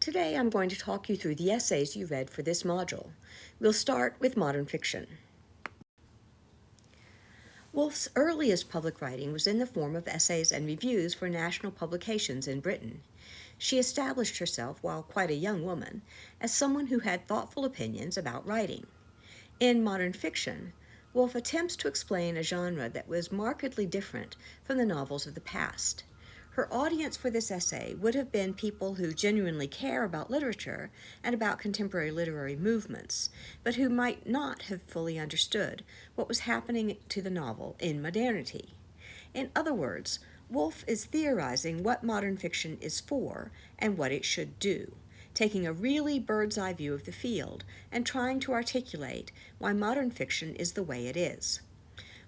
Today I'm going to talk you through the essays you read for this module. We'll start with modern fiction. Woolf's earliest public writing was in the form of essays and reviews for national publications in Britain. She established herself, while quite a young woman, as someone who had thoughtful opinions about writing. In modern fiction, Woolf attempts to explain a genre that was markedly different from the novels of the past. Her audience for this essay would have been people who genuinely care about literature and about contemporary literary movements, but who might not have fully understood what was happening to the novel in modernity. In other words, Woolf is theorizing what modern fiction is for and what it should do, taking a really bird's-eye view of the field and trying to articulate why modern fiction is the way it is.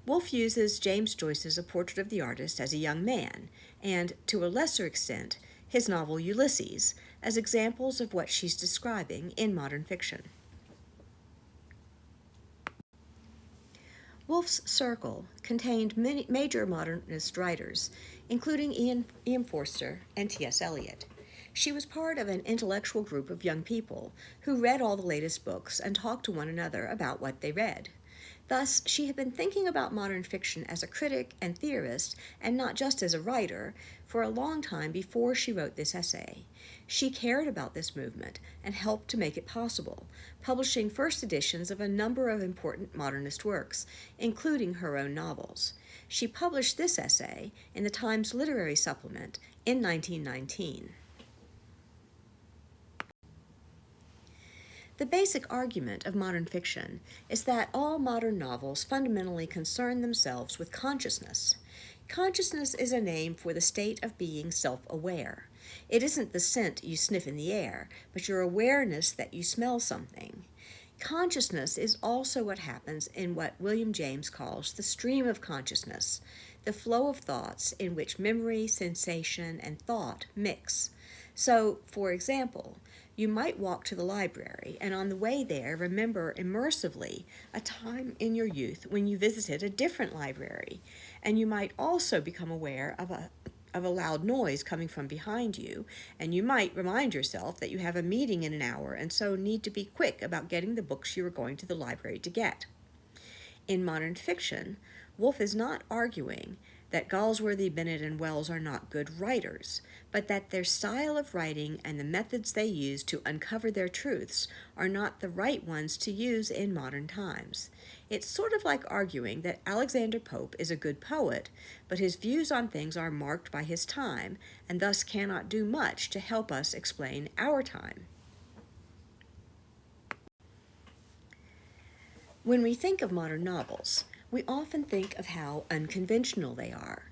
Woolf uses James Joyce's A Portrait of the Artist as a young man, and, to a lesser extent, his novel Ulysses, as examples of what she's describing in modern fiction. Woolf's circle contained many major modernist writers, including Ian Forster and T.S. Eliot. She was part of an intellectual group of young people who read all the latest books and talked to one another about what they read. Thus, she had been thinking about modern fiction as a critic and theorist, and not just as a writer, for a long time before she wrote this essay. She cared about this movement and helped to make it possible, publishing first editions of a number of important modernist works, including her own novels. She published this essay in the Times Literary Supplement in 1919. The basic argument of modern fiction is that all modern novels fundamentally concern themselves with consciousness. Consciousness is a name for the state of being self-aware. It isn't the scent you sniff in the air, but your awareness that you smell something. Consciousness is also what happens in what William James calls the stream of consciousness, the flow of thoughts in which memory, sensation, and thought mix. So, for example, you might walk to the library and on the way there remember immersively a time in your youth when you visited a different library, and you might also become aware of a loud noise coming from behind you, and you might remind yourself that you have a meeting in an hour and so need to be quick about getting the books you are going to the library to get. In modern fiction, Woolf is not arguing that Galsworthy, Bennett, and Wells are not good writers, but that their style of writing and the methods they use to uncover their truths are not the right ones to use in modern times. It's sort of like arguing that Alexander Pope is a good poet, but his views on things are marked by his time, and thus cannot do much to help us explain our time. When we think of modern novels, we often think of how unconventional they are.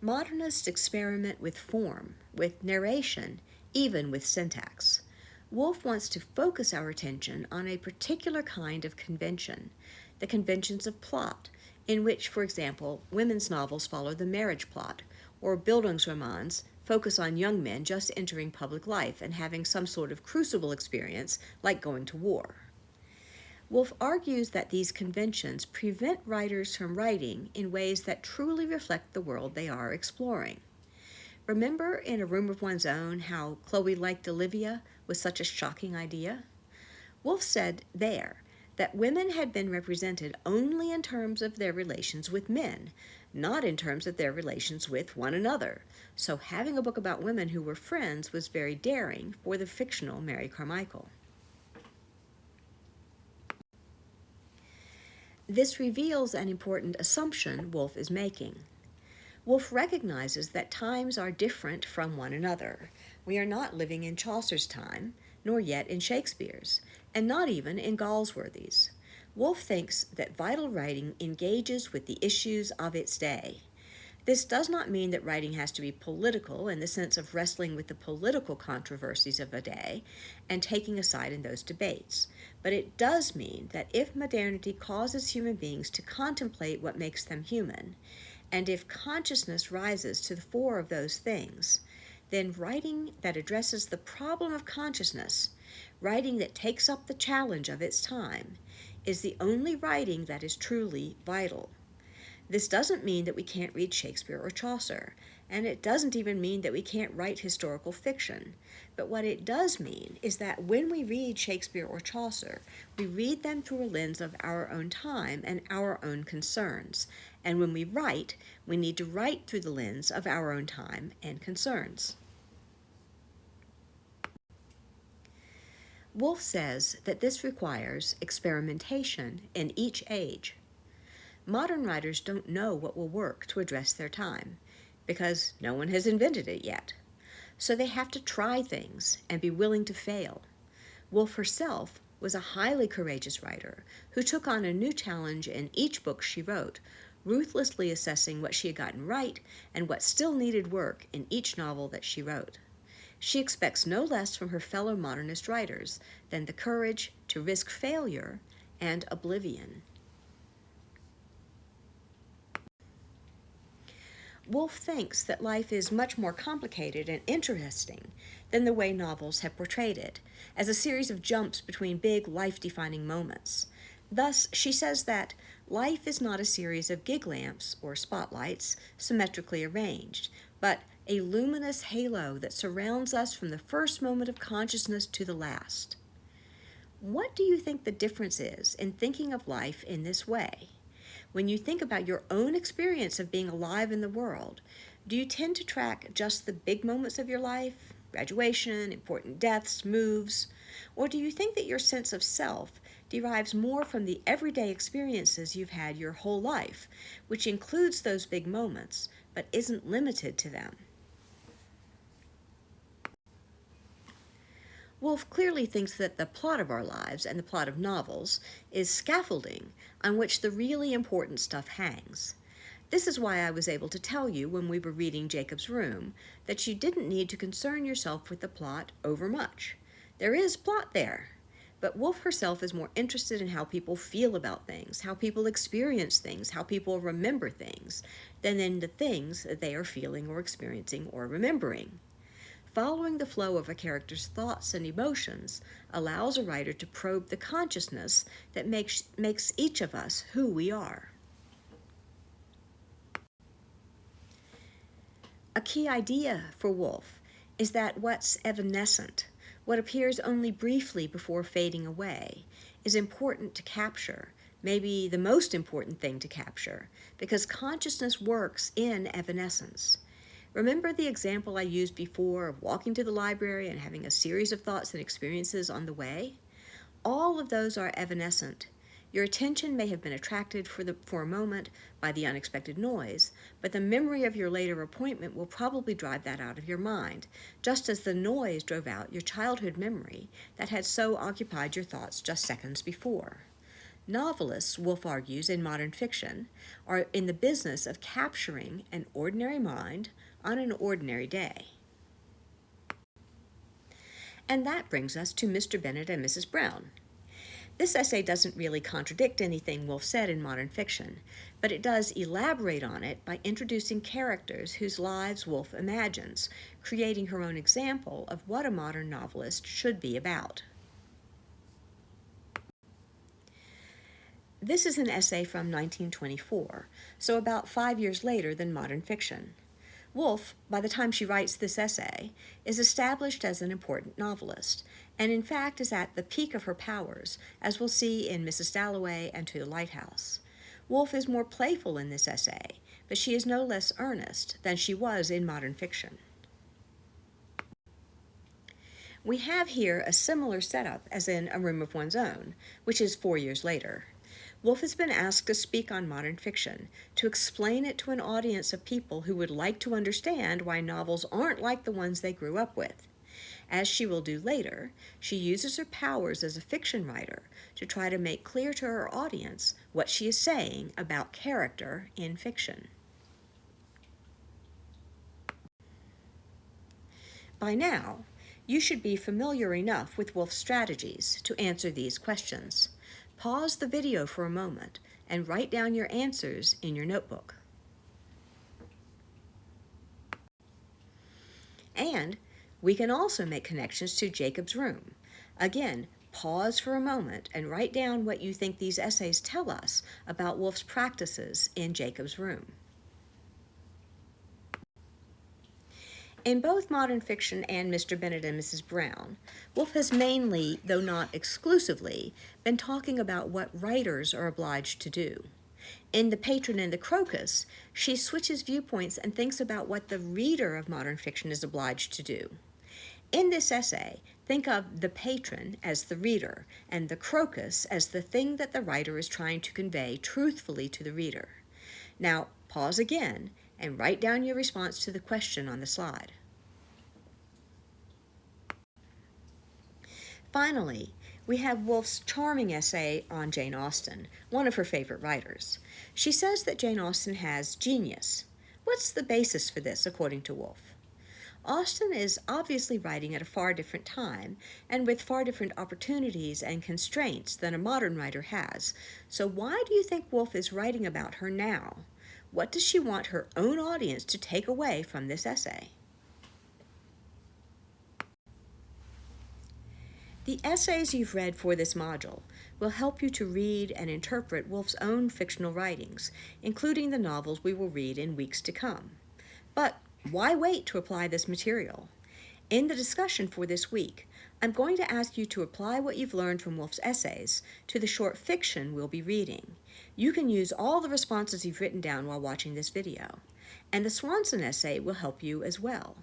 Modernists experiment with form, with narration, even with syntax. Woolf wants to focus our attention on a particular kind of convention, the conventions of plot, in which, for example, women's novels follow the marriage plot, or Bildungsromans focus on young men just entering public life and having some sort of crucible experience, like going to war. Woolf argues that these conventions prevent writers from writing in ways that truly reflect the world they are exploring. Remember in A Room of One's Own how Chloe liked Olivia was such a shocking idea? Woolf said there that women had been represented only in terms of their relations with men, not in terms of their relations with one another. So having a book about women who were friends was very daring for the fictional Mary Carmichael. This reveals an important assumption Woolf is making. Woolf recognizes that times are different from one another. We are not living in Chaucer's time, nor yet in Shakespeare's, and not even in Galsworthy's. Woolf thinks that vital writing engages with the issues of its day. This does not mean that writing has to be political in the sense of wrestling with the political controversies of a day and taking a side in those debates. But it does mean that if modernity causes human beings to contemplate what makes them human, and if consciousness rises to the fore of those things, then writing that addresses the problem of consciousness, writing that takes up the challenge of its time, is the only writing that is truly vital. This doesn't mean that we can't read Shakespeare or Chaucer, And it doesn't even mean that we can't write historical fiction. But what it does mean is that when we read Shakespeare or Chaucer, we read them through a lens of our own time and our own concerns. And when we write, we need to write through the lens of our own time and concerns. Woolf says that this requires experimentation in each age. Modern writers don't know what will work to address their time, because no one has invented it yet. So they have to try things and be willing to fail. Woolf herself was a highly courageous writer who took on a new challenge in each book she wrote, ruthlessly assessing what she had gotten right and what still needed work in each novel that she wrote. She expects no less from her fellow modernist writers than the courage to risk failure and oblivion. Woolf thinks that life is much more complicated and interesting than the way novels have portrayed it, as a series of jumps between big life-defining moments. Thus, she says that life is not a series of gig lamps or spotlights symmetrically arranged, but a luminous halo that surrounds us from the first moment of consciousness to the last. What do you think the difference is in thinking of life in this way? When you think about your own experience of being alive in the world, do you tend to track just the big moments of your life, graduation, important deaths, moves, or do you think that your sense of self derives more from the everyday experiences you've had your whole life, which includes those big moments, but isn't limited to them? Woolf clearly thinks that the plot of our lives and the plot of novels is scaffolding on which the really important stuff hangs. This is why I was able to tell you when we were reading Jacob's Room that you didn't need to concern yourself with the plot overmuch. There is plot there, but Woolf herself is more interested in how people feel about things, how people experience things, how people remember things, than in the things that they are feeling or experiencing or remembering. Following the flow of a character's thoughts and emotions allows a writer to probe the consciousness that makes each of us who we are. A key idea for Woolf is that what's evanescent, what appears only briefly before fading away, is important to capture, maybe the most important thing to capture, because consciousness works in evanescence. Remember the example I used before of walking to the library and having a series of thoughts and experiences on the way? All of those are evanescent. Your attention may have been attracted for a moment by the unexpected noise, but the memory of your later appointment will probably drive that out of your mind, just as the noise drove out your childhood memory that had so occupied your thoughts just seconds before. Novelists, Woolf argues in modern fiction, are in the business of capturing an ordinary mind on an ordinary day. And that brings us to Mr. Bennet and Mrs. Brown. This essay doesn't really contradict anything Woolf said in modern fiction, but it does elaborate on it by introducing characters whose lives Woolf imagines, creating her own example of what a modern novelist should be about. This is an essay from 1924, so about 5 years later than modern fiction. Woolf, by the time she writes this essay, is established as an important novelist, and in fact is at the peak of her powers, as we'll see in Mrs. Dalloway and To the Lighthouse. Woolf is more playful in this essay, but she is no less earnest than she was in modern fiction. We have here a similar setup as in A Room of One's Own, which is 4 years later. Woolf has been asked to speak on modern fiction, to explain it to an audience of people who would like to understand why novels aren't like the ones they grew up with. As she will do later, she uses her powers as a fiction writer to try to make clear to her audience what she is saying about character in fiction. By now, you should be familiar enough with Woolf's strategies to answer these questions. Pause the video for a moment and write down your answers in your notebook. And we can also make connections to Jacob's Room. Again, pause for a moment and write down what you think these essays tell us about Woolf's practices in Jacob's Room. In both modern fiction and Mr. Bennet and Mrs. Brown, Woolf has mainly, though not exclusively, been talking about what writers are obliged to do. In The Patron and the Crocus, she switches viewpoints and thinks about what the reader of modern fiction is obliged to do. In this essay, think of the patron as the reader and the crocus as the thing that the writer is trying to convey truthfully to the reader. Now, pause again and write down your response to the question on the slide. Finally, we have Woolf's charming essay on Jane Austen, one of her favorite writers. She says that Jane Austen has genius. What's the basis for this, according to Woolf? Austen is obviously writing at a far different time and with far different opportunities and constraints than a modern writer has. So why do you think Woolf is writing about her now? What does she want her own audience to take away from this essay? The essays you've read for this module will help you to read and interpret Woolf's own fictional writings, including the novels we will read in weeks to come. But why wait to apply this material? In the discussion for this week, I'm going to ask you to apply what you've learned from Woolf's essays to the short fiction we'll be reading. You can use all the responses you've written down while watching this video, and the Swanson essay will help you as well.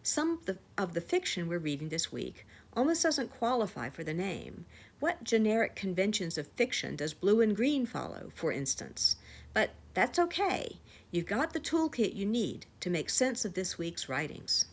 Some of the fiction we're reading this week almost doesn't qualify for the name. What generic conventions of fiction does blue and green follow, for instance? But that's okay. You've got the toolkit you need to make sense of this week's writings.